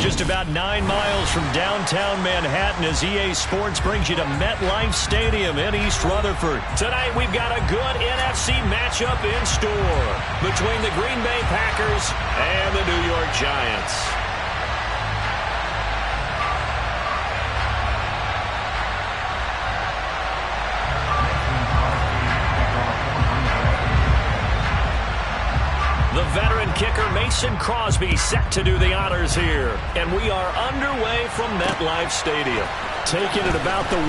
just about 9 miles from downtown Manhattan as EA Sports brings you to MetLife Stadium in East Rutherford. Tonight we've got a good NFC matchup in store between the Green Bay Packers and the New York Giants. The veteran kicker Mason Crosby set to do the honors here. And we are underway from MetLife Stadium. Taking it about the 1.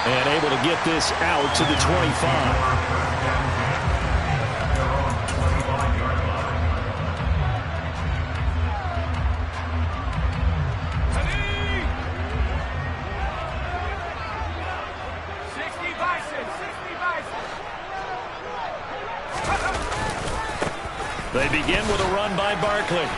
And able to get this out to the 25. They begin with a run by Barkley.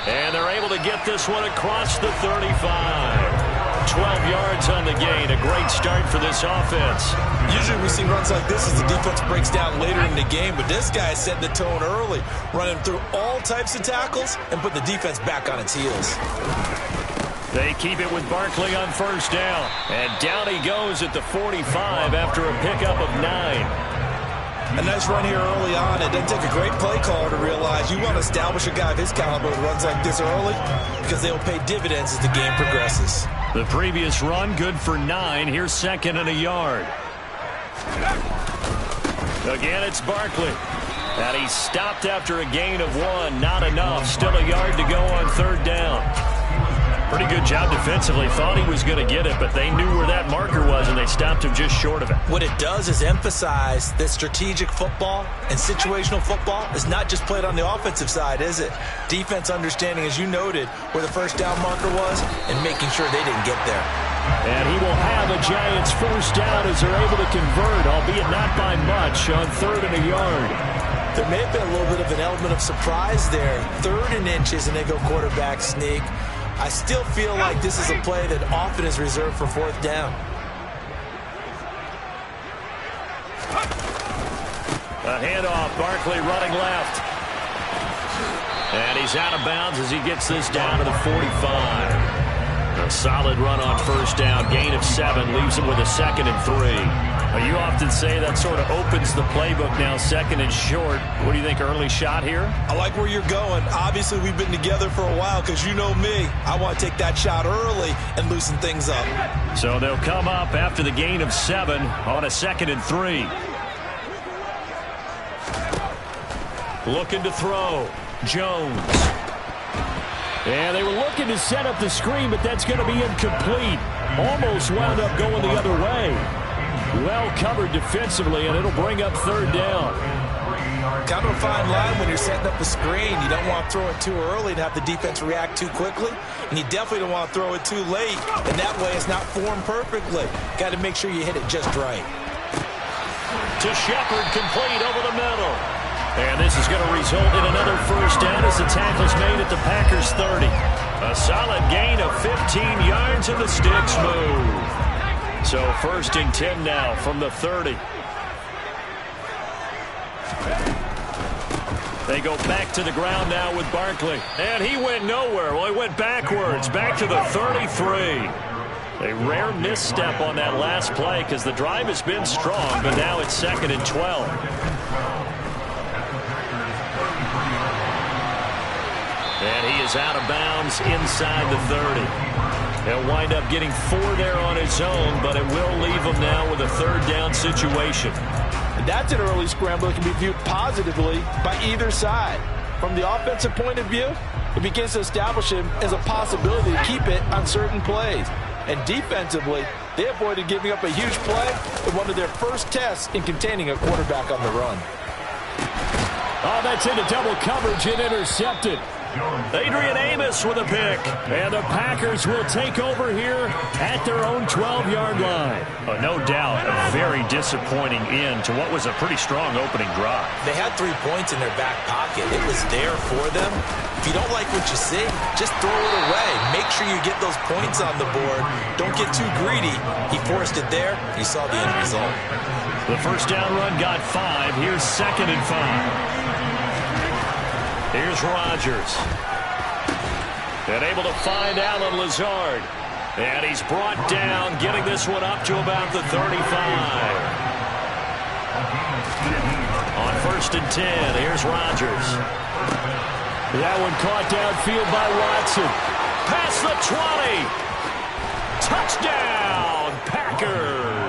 And they're able to get this one across the 35. 12 yards on the gain. A great start for this offense. Usually we see runs like this as the defense breaks down later in the game, but this guy is setting the tone early, running through all types of tackles and putting the defense back on its heels. They keep it with Barkley on first down. And down he goes at the 45 after a pickup of 9. A nice run here early on. It doesn't take a great play caller to realize you want to establish a guy of his caliber with runs like this early because they'll pay dividends as the game progresses. The previous run good for 9. Here's 2nd and a yard. Again, it's Barkley. And he stopped after a gain of 1. Not enough. Still a yard to go on 3rd down. Pretty good job defensively. Thought he was going to get it, but they knew where that marker was, and they stopped him just short of it. What it does is emphasize that strategic football and situational football is not just played on the offensive side, is it? Defense understanding, as you noted, where the first down marker was and making sure they didn't get there. And he will have a Giants first down as they're able to convert, albeit not by much, on 3rd and a yard. There may have been a little bit of an element of surprise there. 3rd and inches, and they go quarterback sneak. I still feel like this is a play that often is reserved for 4th down. A handoff, Barkley running left. And he's out of bounds as he gets this down to the 45. A solid run on first down, gain of 7, leaves him with a 2nd and 3. You often say that sort of opens the playbook now, 2nd and short. What do you think, early shot here? I like where you're going. Obviously, we've been together for a while because you know me. I want to take that shot early and loosen things up. So they'll come up after the gain of 7 on a 2nd and 3. Looking to throw. Jones. And they were looking to set up the screen, but that's going to be incomplete. Almost wound up going the other way. Well covered defensively, and it'll bring up 3rd down. Kind of a fine line when you're setting up a screen. You don't want to throw it too early and have the defense react too quickly, and you definitely don't want to throw it too late, and that way it's not formed perfectly. Got to make sure you hit it just right. To Shepard, complete over the middle. And this is going to result in another first down as the tackle's made at the Packers' 30. A solid gain of 15 yards, and the sticks move. So 1st and 10 now from the 30. They go back to the ground now with Barkley. And he went nowhere. Well, he went backwards, back to the 33. A rare misstep on that last play because the drive has been strong, but now it's 2nd and 12. And he is out of bounds inside the 30. He'll wind up getting 4 there on his own, but it will leave him now with a 3rd down situation. That's an early scramble that can be viewed positively by either side. From the offensive point of view, it begins to establish him as a possibility to keep it on certain plays. And defensively, they avoided giving up a huge play in one of their first tests in containing a quarterback on the run. Oh, that's into double coverage and intercepted. Adrian Amos with a pick. And the Packers will take over here at their own 12-yard line. No doubt a very disappointing end to what was a pretty strong opening drive. They had 3 points in their back pocket. It was there for them. If you don't like what you see, just throw it away. Make sure you get those points on the board. Don't get too greedy. He forced it there. You saw the end result. The first down run got 5. Here's 2nd and 5. Here's Rodgers. And able to find Allen Lazard. And he's brought down, getting this one up to about the 35. On 1st and 10, here's Rodgers. That one caught downfield by Watson. Past the 20. Touchdown, Packers.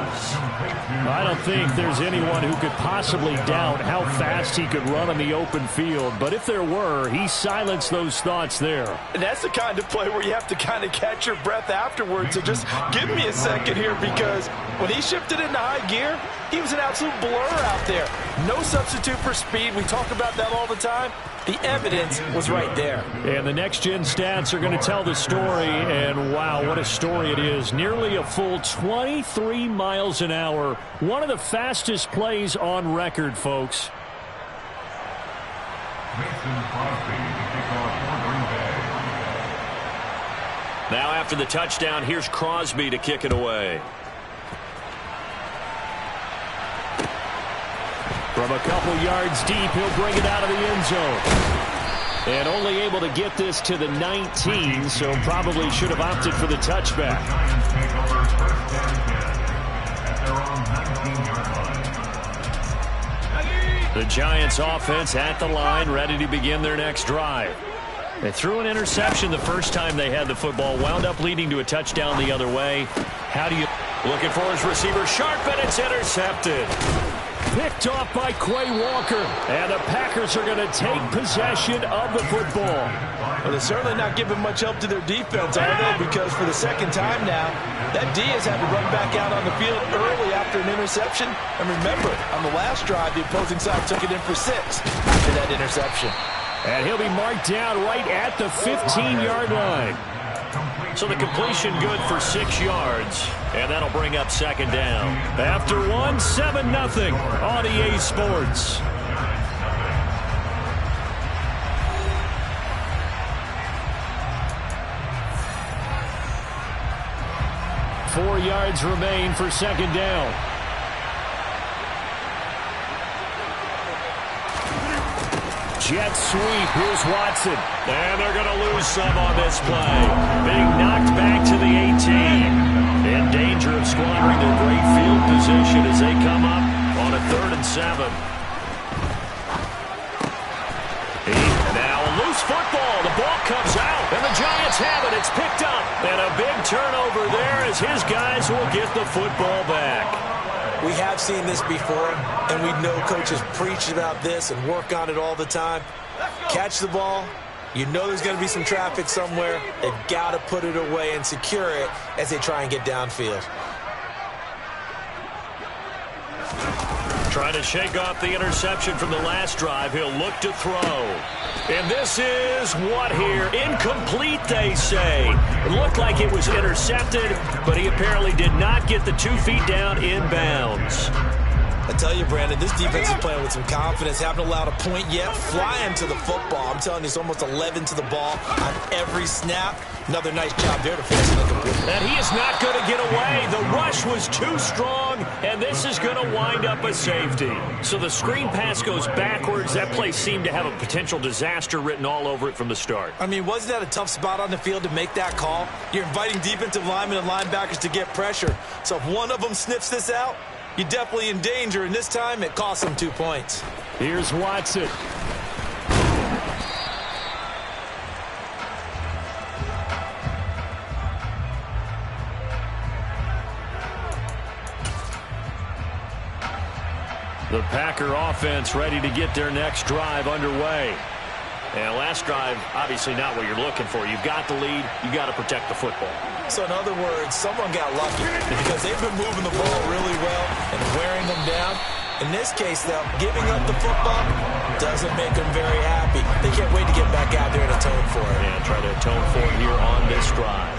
I don't think there's anyone who could possibly doubt how fast he could run on the open field. But if there were, he silenced those thoughts there. And that's the kind of play where you have to kind of catch your breath afterwards. So just give me a second here, because when he shifted into high gear, he was an absolute blur out there. No substitute for speed. We talk about that all the time. The evidence was right there. And the next-gen stats are going to tell the story, and wow, what a story it is. Nearly a full 23 miles an hour. One of the fastest plays on record, folks. Now after the touchdown, here's Crosby to kick it away. From a couple yards deep, he'll bring it out of the end zone. And only able to get this to the 19, so probably should have opted for the touchback. The Giants offense at the line, ready to begin their next drive. They threw an interception the first time they had the football, wound up leading to a touchdown the other way. How do you... Looking for his receiver, sharp, and it's intercepted. Picked off by Quay Walker. And the Packers are going to take possession of the football. Well, they're certainly not giving much help to their defense, are they? Because for the second time now, that D has had to run back out on the field early after an interception. And remember, on the last drive, the opposing side took it in for 6 after that interception. And he'll be marked down right at the 15-yard line. So the completion good for 6 yards, and that'll bring up second down. After 1, 7-0 on EA Sports. Four yards remain for second down. Jet sweep. Here's Watson. And they're going to lose some on this play. Being knocked back to the 18. In danger of squandering their great field position as they come up on a 3rd and 7. Now a loose football. The ball comes out. And the Giants have it. It's picked up. And a big turnover there as his guys will get the football back. We have seen this before, and we know coaches preach about this and work on it all the time. Catch the ball. You know there's going to be some traffic somewhere. They've got to put it away and secure it as they try and get downfield. Trying to shake off the interception from the last drive. He'll look to throw. And this is what here? Incomplete, they say. It looked like it was intercepted, but he apparently did not get the 2 feet down inbounds. I tell you, Brandon, this defense is playing with some confidence. Haven't allowed a point yet. Flying to the football. I'm telling you, it's almost 11 to the ball on every snap. Another nice job there to finish the complete. And he is not going to get away. The rush was too strong, and this is going to wind up a safety. So the screen pass goes backwards. That play seemed to have a potential disaster written all over it from the start. I mean, wasn't that a tough spot on the field to make that call? You're inviting defensive linemen and linebackers to get pressure. So if one of them sniffs this out, you're definitely in danger, and this time it costs them 2 points. Here's Watson. The Packer offense ready to get their next drive underway. And last drive, obviously not what you're looking for. You've got the lead. You've got to protect the football. So in other words, someone got lucky because they've been moving the ball really well and wearing them down. In this case, though, giving up the football doesn't make them very happy. They can't wait to get back out there and atone for it. And try to atone for it here on this drive.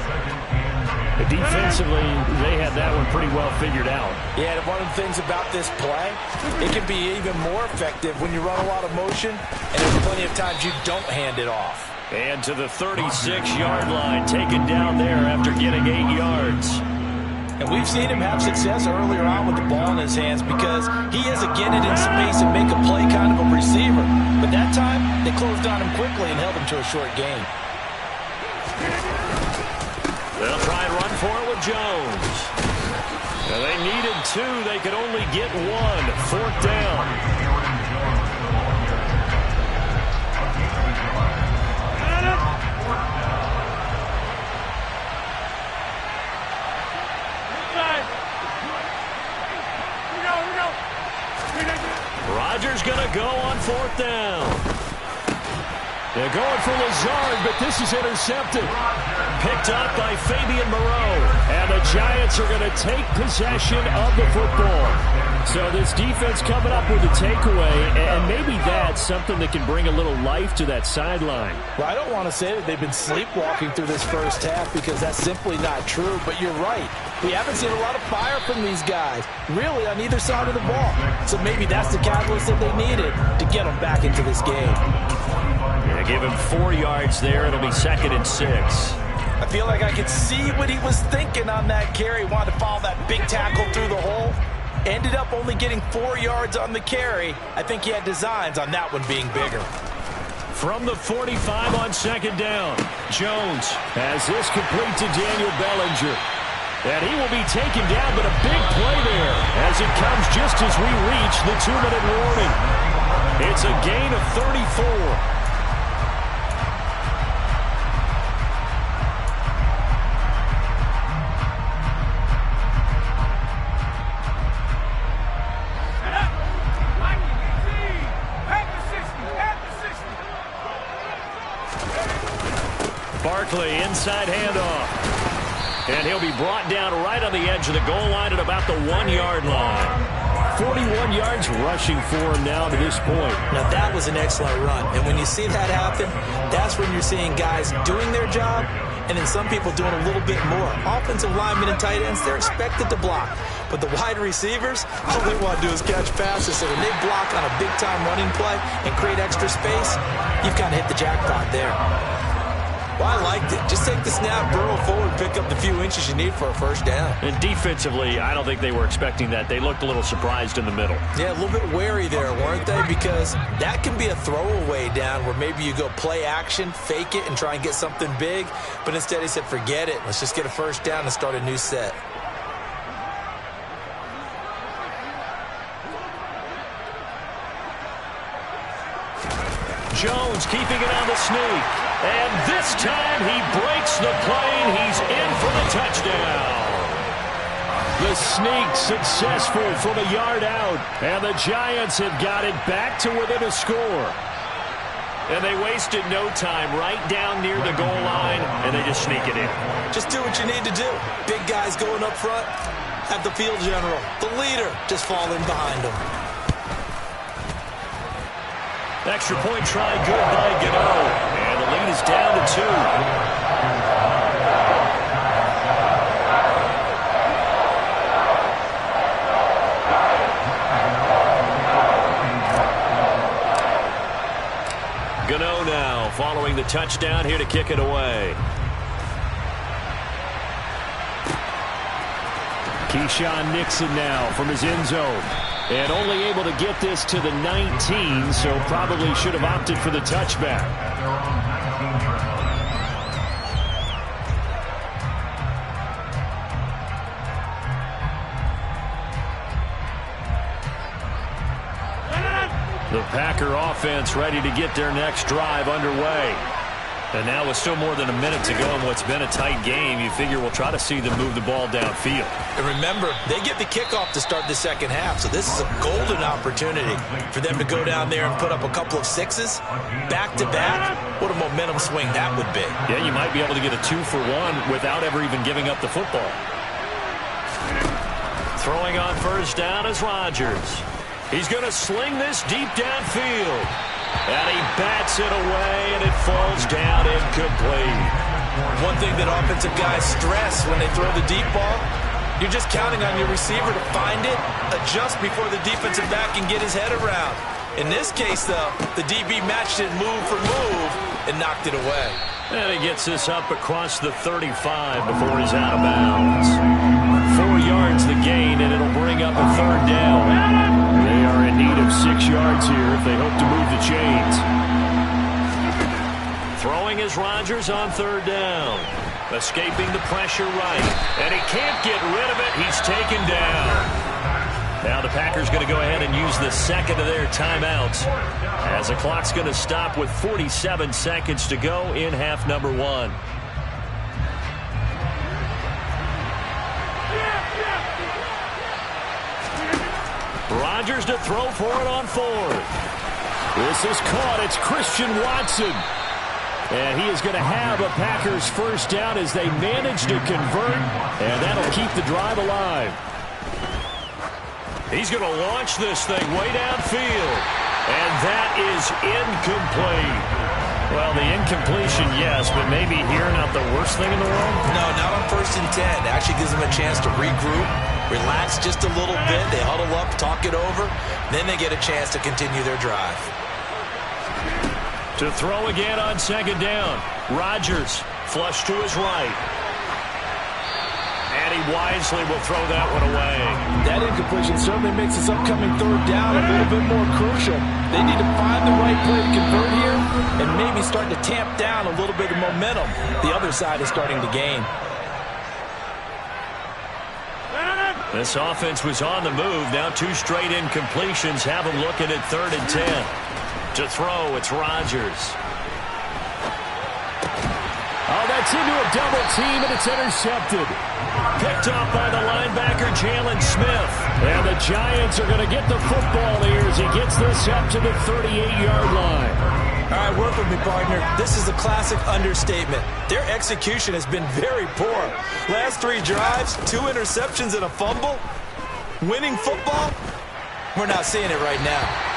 Defensively, they had that one pretty well figured out. Yeah, and one of the things about this play, it can be even more effective when you run a lot of motion, and there's plenty of times you don't hand it off. And to the 36-yard line, taken down there after getting 8 yards. And we've seen him have success earlier on with the ball in his hands because he is a get it in space and make a play kind of a receiver. But that time, they closed on him quickly and held him to a short gain. They'll try and run for it with Jones. And they needed 2. They could only get 1. 4th down. Rodgers going to go on 4th down. They're going for Lazard, but this is intercepted. Picked up by Fabian Moreau. And the Giants are going to take possession of the football. So this defense coming up with a takeaway, and maybe that's something that can bring a little life to that sideline. Well, I don't want to say that they've been sleepwalking through this first half because that's simply not true, but you're right. We haven't seen a lot of fire from these guys, really, on either side of the ball. So maybe that's the catalyst that they needed to get them back into this game. Yeah, give him 4 yards there. It'll be 2nd and 6. I feel like I could see what he was thinking on that carry. Wanted to follow that big tackle through the hole. Ended up only getting 4 yards on the carry. I think he had designs on that one being bigger. From the 45 on 2nd down, Jones has this complete to Daniel Bellinger. And he will be taken down, but a big play there as it comes just as we reach the 2-minute warning. It's a gain of 34. Barkley, inside handoff. And he'll be brought down right on the edge of the goal line at about the 1-yard line. 41 yards rushing for him now to this point. Now that was an excellent run. And when you see that happen, that's when you're seeing guys doing their job and then some people doing a little bit more. Offensive linemen and tight ends, they're expected to block. But the wide receivers, all they want to do is catch passes. So when they block on a big-time running play and create extra space, you've kind of hit the jackpot there. Well, I liked it. Just take the snap, burrow forward, pick up the few inches you need for a first down. And defensively, I don't think they were expecting that. They looked a little surprised in the middle. Yeah, a little bit wary there, weren't they? Because that can be a throwaway down where maybe you go play action, fake it, and try and get something big. But instead he said, forget it. Let's just get a first down and start a new set. Jones keeping it on the sneak. And this time he breaks the plane. He's in for the touchdown. The sneak successful from a yard out. And the Giants have got it back to within a score. And they wasted no time right down near the goal line, and they just sneak it in. Just do what you need to do. Big guys going up front. Have the field general, the leader, just fall in behind them. Extra point try good by Gano. And the lead is down to 2. Gano now following the touchdown here to kick it away. Keyshawn Nixon now from his end zone. And only able to get this to the 19, so probably should have opted for the touchback. The Packer offense ready to get their next drive underway. And now with still more than a minute to go in what's been a tight game, you figure we'll try to see them move the ball downfield. And remember, they get the kickoff to start the second half, so this is a golden opportunity for them to go down there and put up a couple of sixes back-to-back. What a momentum swing that would be. Yeah, you might be able to get a 2-for-1 without ever even giving up the football. Throwing on first down is Rodgers. He's going to sling this deep downfield. And he bats it away, and it falls down incomplete. One thing that offensive guys stress when they throw the deep ball, you're just counting on your receiver to find it, adjust before the defensive back can get his head around. In this case, though, the DB matched it move for move and knocked it away. And he gets this up across the 35 before he's out of bounds. gain, and it'll bring up a third down. They are in need of 6 yards here if they hope to move the chains. Throwing is Rodgers on third down. Escaping the pressure right. And he can't get rid of it. He's taken down. Now the Packers going to go ahead and use the second of their timeouts, as the clock's going to stop with 47 seconds to go in half number 1. Rodgers to throw for it on fourth. This is caught. It's Christian Watson. And he is going to have a Packers first down as they manage to convert, and that'll keep the drive alive. He's going to launch this thing way downfield, and that is incomplete. Well, the incompletion, yes, but maybe here not the worst thing in the world? No, not on 1st and 10. It actually gives them a chance to regroup, relax just a little bit. They huddle up, talk it over. Then they get a chance to continue their drive. To throw again on second down. Rodgers flush to his right. And he wisely will throw that one away. That incompletion certainly makes this upcoming third down a little bit more crucial. They need to find the right play to convert here and maybe start to tamp down a little bit of momentum. The other side is starting to gain. This offense was on the move. Now 2 straight incompletions have them looking at 3rd and 10. To throw, it's Rodgers. Oh, that's into a double team, and it's intercepted. Picked off by the linebacker, Jalen Smith. And the Giants are going to get the football here as he gets this up to the 38-yard line. All right, work with me, partner. This is a classic understatement. Their execution has been very poor. Last 3 drives, 2 interceptions and a fumble. Winning football? We're not seeing it right now.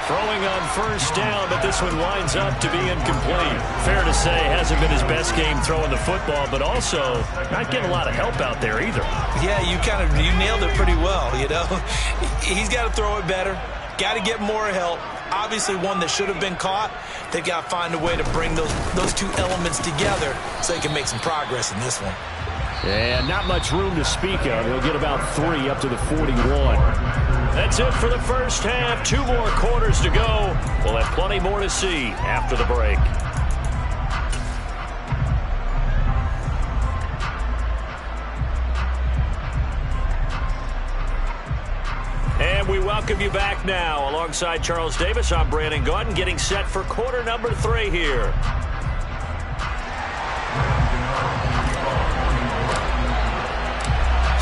Throwing on first down, but this one winds up to be incomplete. Fair to say, hasn't been his best game throwing the football, but also not getting a lot of help out there either. Yeah, you nailed it pretty well, you know. He's got to throw it better. Got to get more help. Obviously one that should have been caught. They've got to find a way to bring those 2 elements together so they can make some progress in this one. And not much room to speak of. He'll get about 3 up to the 41. That's it for the first half. 2 more quarters to go. We'll have plenty more to see after the break. And we welcome you back now. Alongside Charles Davis, I'm Brandon Gaudin, getting set for quarter number 3 here.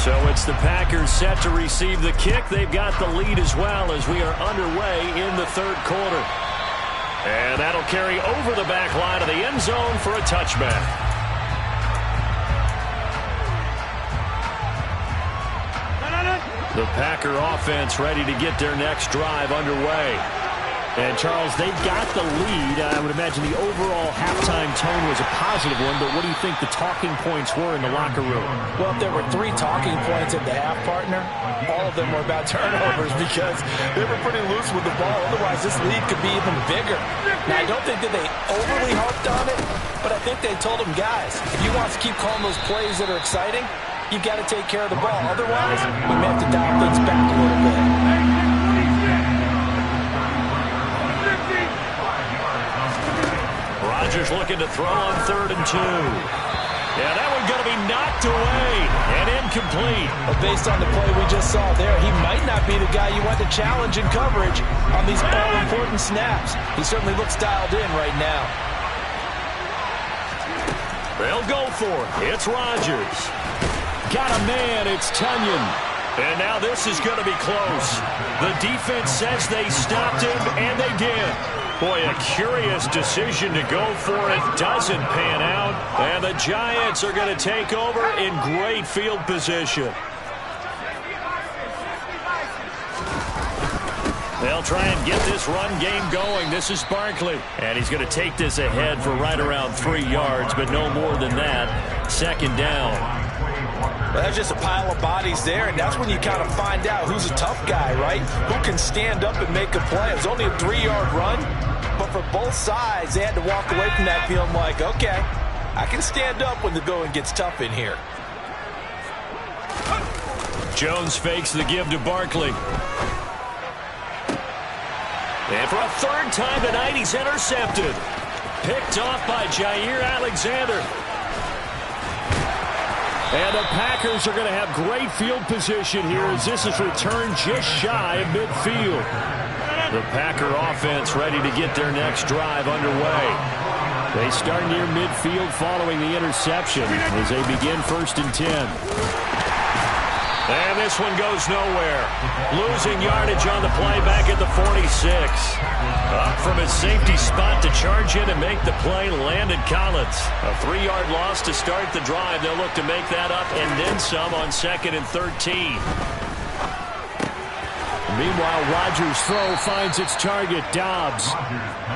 So it's the Packers set to receive the kick. They've got the lead as well as we are underway in the 3rd quarter. And that'll carry over the back line of the end zone for a touchback. The Packer offense ready to get their next drive underway. And, Charles, they've got the lead. I would imagine the overall halftime tone was a positive one, but what do you think the talking points were in the locker room? Well, if there were 3 talking points at the half, partner, all of them were about turnovers because they were pretty loose with the ball. Otherwise, this lead could be even bigger. Now, I don't think that they overly harped on it, but I think they told them, guys, if you want to keep calling those plays that are exciting, you've got to take care of the ball. Otherwise, we may have to dial things back a little bit. Rodgers looking to throw on 3rd and 2. Yeah, that one going to be knocked away and incomplete. But based on the play we just saw there, he might not be the guy you want to challenge in coverage on these all-important snaps. He certainly looks dialed in right now. They'll go for it. It's Rodgers. Got a man. It's Tunyon. And now this is going to be close. The defense says they stopped him, and they did. Boy, a curious decision to go for it. Doesn't pan out. And the Giants are going to take over in great field position. They'll try and get this run game going. This is Barkley. And he's going to take this ahead for right around 3 yards, but no more than that. 2nd down. Well, that's just a pile of bodies there, and that's when you kind of find out who's a tough guy, right? Who can stand up and make a play. It was only a 3-yard run, but for both sides, they had to walk away from that feeling like, okay, I can stand up when the going gets tough in here. Jones fakes the give to Barkley. And for a third time tonight, he's intercepted. Picked off by Jair Alexander. And the Packers are going to have great field position here as this is returned just shy of midfield. The Packer offense ready to get their next drive underway. They start near midfield following the interception as they begin 1st and 10. And this one goes nowhere. Losing yardage on the play back at the 46. Up from his safety spot to charge in and make the play, Landon Collins. A 3-yard loss to start the drive. They'll look to make that up and then some on 2nd and 13. Meanwhile, Rodgers' throw finds its target, Dobbs.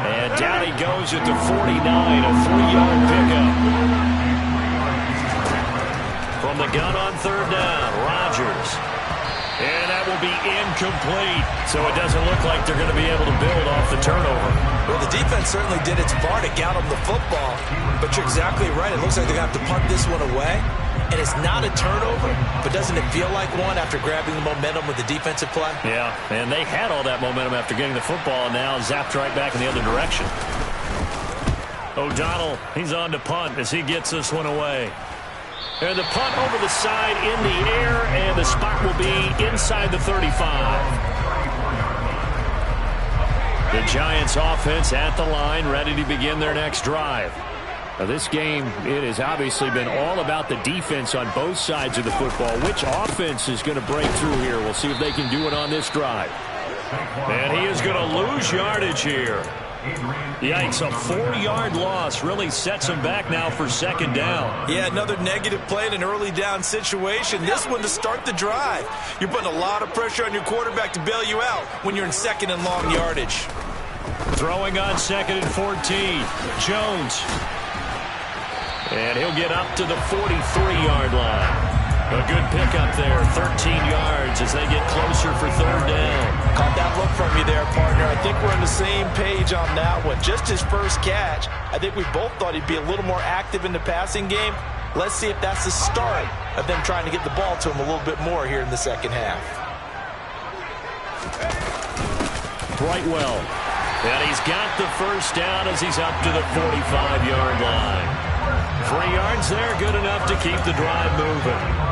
And down he goes at the 49, a 3-yard pickup. From the gun on 3rd down, Rodgers. And that will be incomplete. So it doesn't look like they're going to be able to build off the turnover. Well, the defense certainly did its part to get them the football. But you're exactly right. It looks like they're going to have to punt this one away. And it's not a turnover, but doesn't it feel like one after grabbing the momentum with the defensive play? Yeah, and they had all that momentum after getting the football and now zapped right back in the other direction. O'Donnell, he's on to punt as he gets this one away. And the punt over the side in the air, and the spot will be inside the 35. The Giants offense at the line, ready to begin their next drive. Now this game, it has obviously been all about the defense on both sides of the football. Which offense is going to break through here? We'll see if they can do it on this drive. And he is going to lose yardage here. Yikes, a 4-yard loss really sets him back now for 2nd down. Yeah, another negative play in an early down situation. This one to start the drive. You're putting a lot of pressure on your quarterback to bail you out when you're in 2nd and long yardage. Throwing on 2nd and 14. Jones. And he'll get up to the 43-yard line. A good pickup there, 13 yards as they get closer for 3rd down. Caught that look from you there, partner. I think we're on the same page on that one. Just his first catch. I think we both thought he'd be a little more active in the passing game. Let's see if that's the start of them trying to get the ball to him a little bit more here in the 2nd half. Brightwell. And he's got the first down as he's up to the 45-yard line. 3 yards there, good enough to keep the drive moving.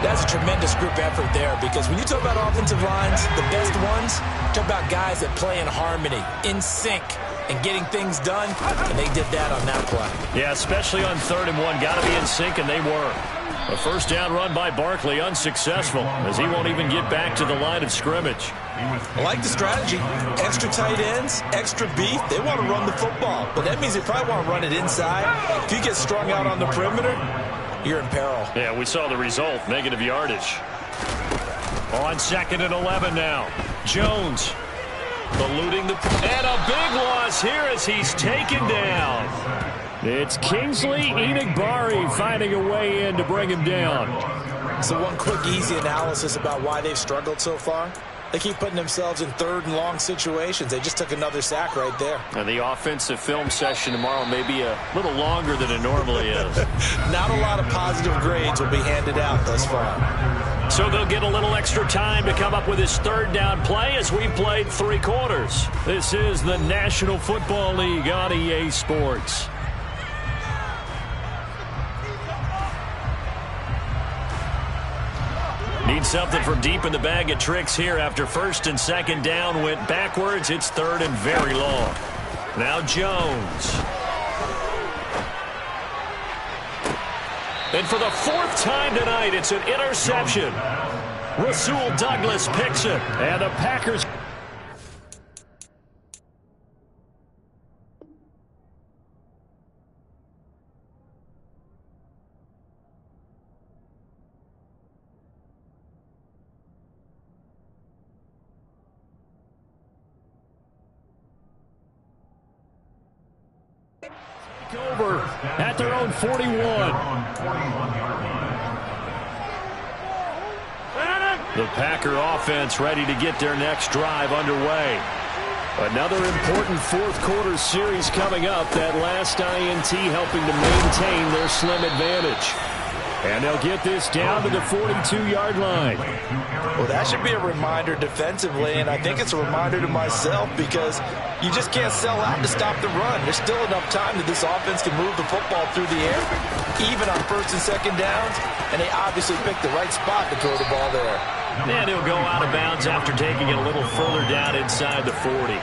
That's a tremendous group effort there because when you talk about offensive lines, the best ones, talk about guys that play in harmony, in sync, and getting things done, and they did that on that play. Yeah, especially on 3rd and 1. Got to be in sync, and they were. A first down run by Barkley, unsuccessful, as he won't even get back to the line of scrimmage. I like the strategy. Extra tight ends, extra beef. They want to run the football, but that means they probably want to run it inside. If you get strung out on the perimeter, you're in peril. Yeah, we saw the result, negative yardage. On 2nd and 11 now. Jones eluding the... And a big loss here as he's taken down. It's Kingsley Enagbare finding a way in to bring him down. So one quick, easy analysis about why they've struggled so far. They keep putting themselves in 3rd and long situations. They just took another sack right there. And the offensive film session tomorrow may be a little longer than it normally is. Not a lot of positive grades will be handed out thus far. So they'll get a little extra time to come up with his 3rd down play as we played 3 quarters. This is the National Football League on EA Sports. Need something from deep in the bag of tricks here after 1st and 2nd down went backwards. It's 3rd and very long. Now Jones. And for the 4th time tonight, it's an interception. Rasul Douglas picks it. And the Packers... over at their own 41. The Packer offense ready to get their next drive underway. Another important 4th quarter series coming up. That last INT helping to maintain their slim advantage. And they'll get this down to the 42-yard line. Well, that should be a reminder defensively, and I think it's a reminder to myself because you just can't sell out to stop the run. There's still enough time that this offense can move the football through the air, even on first and second downs, and they obviously picked the right spot to throw the ball there. And he'll go out of bounds after taking it a little further down inside the 40.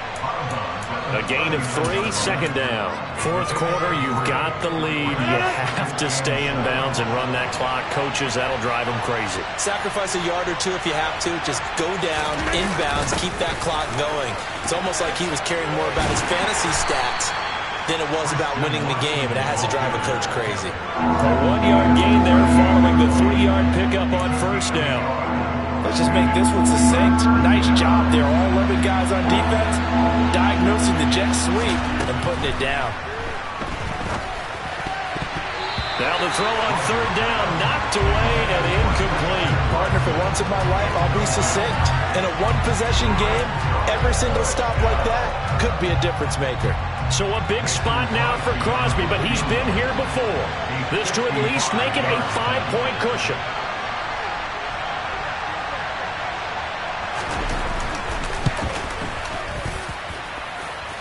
A gain of 3, second down. Fourth quarter, you've got the lead. You have to stay in bounds and run that clock. Coaches, that'll drive them crazy. Sacrifice a yard or two if you have to. Just go down, inbounds, keep that clock going. It's almost like he was caring more about his fantasy stats than it was about winning the game, and that has to drive a coach crazy. A 1-yard gain there following the 3-yard pickup on first down. Let's just make this one succinct. Nice job there. All 11 guys on defense diagnosing the jet sweep and putting it down. Now the throw on third down, knocked away and incomplete. Partner, for once in my life, I'll be succinct. In a one-possession game, every single stop like that could be a difference maker. So a big spot now for Crosby, but he's been here before. This to at least make it a 5-point cushion.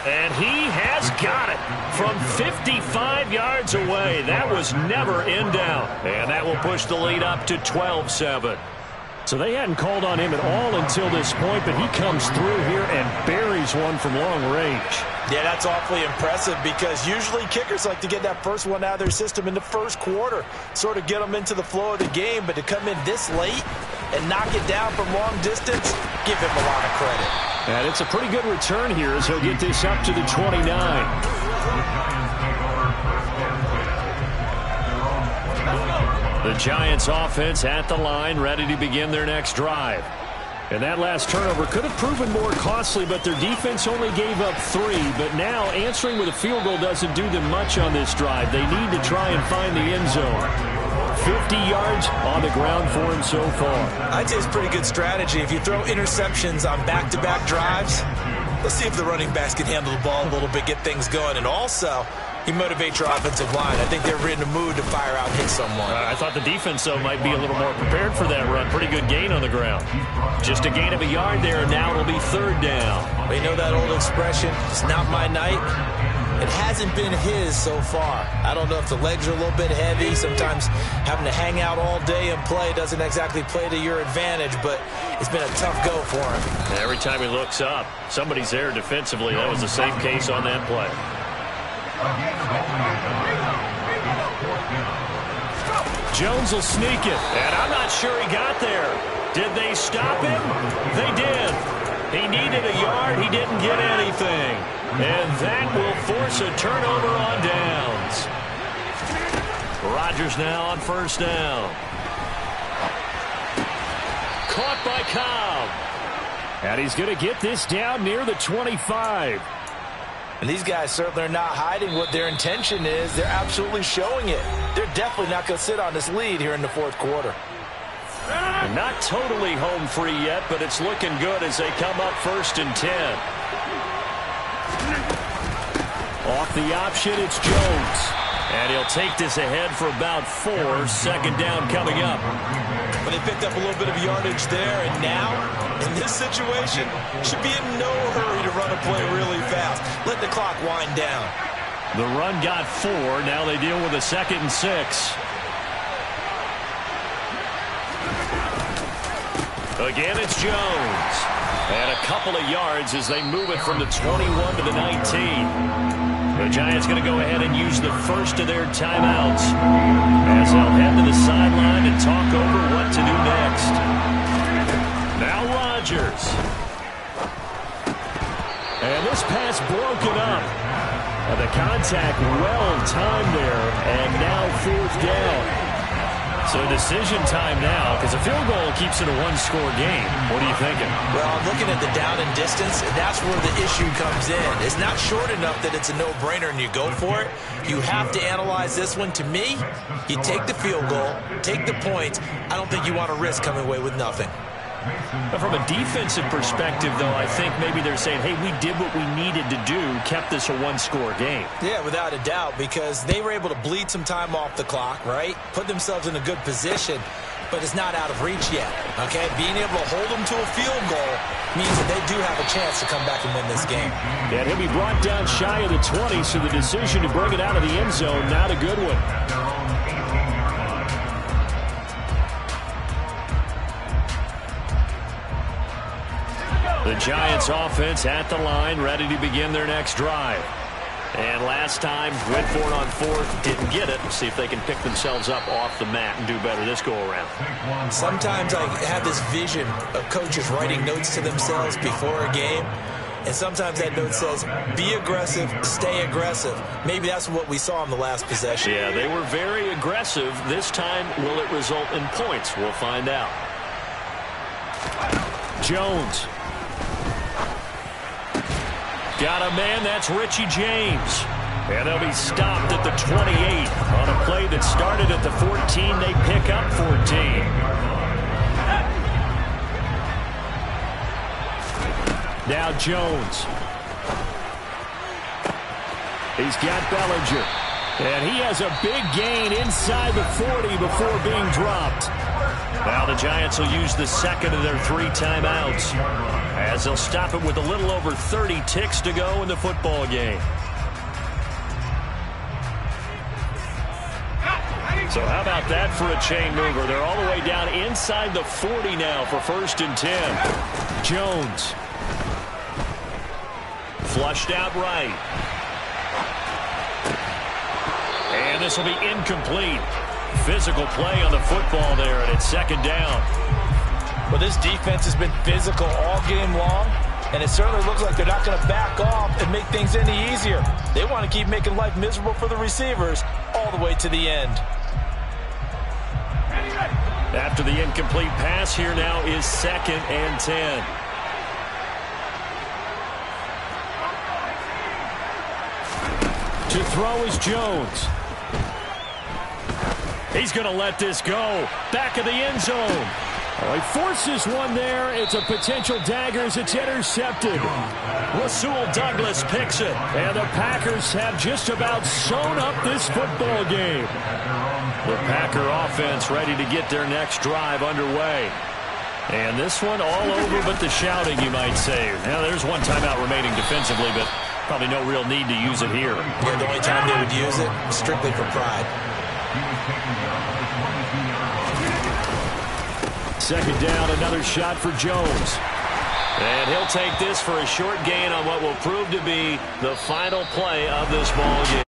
And he has got it from 55 yards away. That was never in doubt. And that will push the lead up to 12-7. So they hadn't called on him at all until this point, but he comes through here and buries one from long range. Yeah, that's awfully impressive because usually kickers like to get that first one out of their system in the first quarter, sort of get them into the flow of the game, but to come in this late and knock it down from long distance, give him a lot of credit. And it's a pretty good return here as he'll get this up to the 29. The Giants offense at the line, ready to begin their next drive. And that last turnover could have proven more costly, but their defense only gave up 3. But now answering with a field goal doesn't do them much on this drive. They need to try and find the end zone. 50 yards on the ground for him so far. I'd say it's pretty good strategy. If you throw interceptions on back-to-back drives, let's see if the running backs can handle the ball a little bit, get things going. And also, you motivate your offensive line. I think they're in the mood to fire out and hit someone. I thought the defense, though, might be a little more prepared for that run. Pretty good gain on the ground. Just a gain of a yard there, and now it'll be third down. Well, you know that old expression, it's not my night? It hasn't been his so far. I don't know if the legs are a little bit heavy. Sometimes having to hang out all day and play doesn't exactly play to your advantage, but it's been a tough go for him. Every time he looks up, somebody's there defensively. That was the same case on that play. Jones will sneak it, and I'm not sure he got there. Did they stop him? They did. He needed a yard. He didn't get anything. And that will force a turnover on downs. Rodgers now on first down. Caught by Cobb. And he's going to get this down near the 25. And these guys certainly are not hiding what their intention is. They're absolutely showing it. They're definitely not going to sit on this lead here in the fourth quarter. And not totally home free yet, but it's looking good as they come up first and 10. Off the option, it's Jones. And he'll take this ahead for about 4. Second down coming up. But they picked up a little bit of yardage there, and now, in this situation, should be in no hurry to run a play really fast. Let the clock wind down. The run got 4. Now they deal with a 2nd and 6. Again, it's Jones. And a couple of yards as they move it from the 21 to the 19. The Giants going to go ahead and use the first of their timeouts as they'll head to the sideline and talk over what to do next. Now Rodgers. And this pass broken up. And the contact well timed there, and now fourth down. So decision time now, because a field goal keeps it a one-score game. What are you thinking? Well, I'm looking at the down and distance, and that's where the issue comes in. It's not short enough that it's a no-brainer and you go for it. You have to analyze this one. To me, you take the field goal, take the points. I don't think you want to risk coming away with nothing. But from a defensive perspective, though, I think maybe they're saying, hey, we did what we needed to do, kept this a one-score game. Yeah, without a doubt, because they were able to bleed some time off the clock, right? Put themselves in a good position, but it's not out of reach yet, okay? Being able to hold them to a field goal means that they do have a chance to come back and win this game. And he'll be brought down shy of the 20, so the decision to bring it out of the end zone, not a good one. The Giants offense at the line, ready to begin their next drive. And last time, went for it on fourth, didn't get it. See if they can pick themselves up off the mat and do better this go-around. Sometimes I have this vision of coaches writing notes to themselves before a game, and sometimes that note says, be aggressive, stay aggressive. Maybe that's what we saw in the last possession. Yeah, they were very aggressive. This time, will it result in points? We'll find out. Jones. Got a man, that's Richie James. And they'll be stopped at the 28 on a play that started at the 14. They pick up 14. Now Jones. He's got Bellinger. And he has a big gain inside the 40 before being dropped. Now the Giants will use the second of their 3 timeouts, as they'll stop it with a little over 30 ticks to go in the football game. So how about that for a chain mover? They're all the way down inside the 40 now for 1st and 10. Jones. Flushed out right. And this will be incomplete. Physical play on the football there, and it's 2nd down. Well, this defense has been physical all game long, and it certainly looks like they're not going to back off and make things any easier. They want to keep making life miserable for the receivers all the way to the end. After the incomplete pass, here now is 2nd and 10. To throw is Jones. He's going to let this go. Back of the end zone. Oh, he forces one there. It's a potential dagger as it's intercepted. Rasul Douglas picks it. And the Packers have just about sewn up this football game. The Packer offense ready to get their next drive underway. And this one all over but the shouting, you might say. Now, there's one timeout remaining defensively, but probably no real need to use it here. Yeah, the only time they would use it, strictly for pride. 2nd down, another shot for Jones. And he'll take this for a short gain on what will prove to be the final play of this ball game.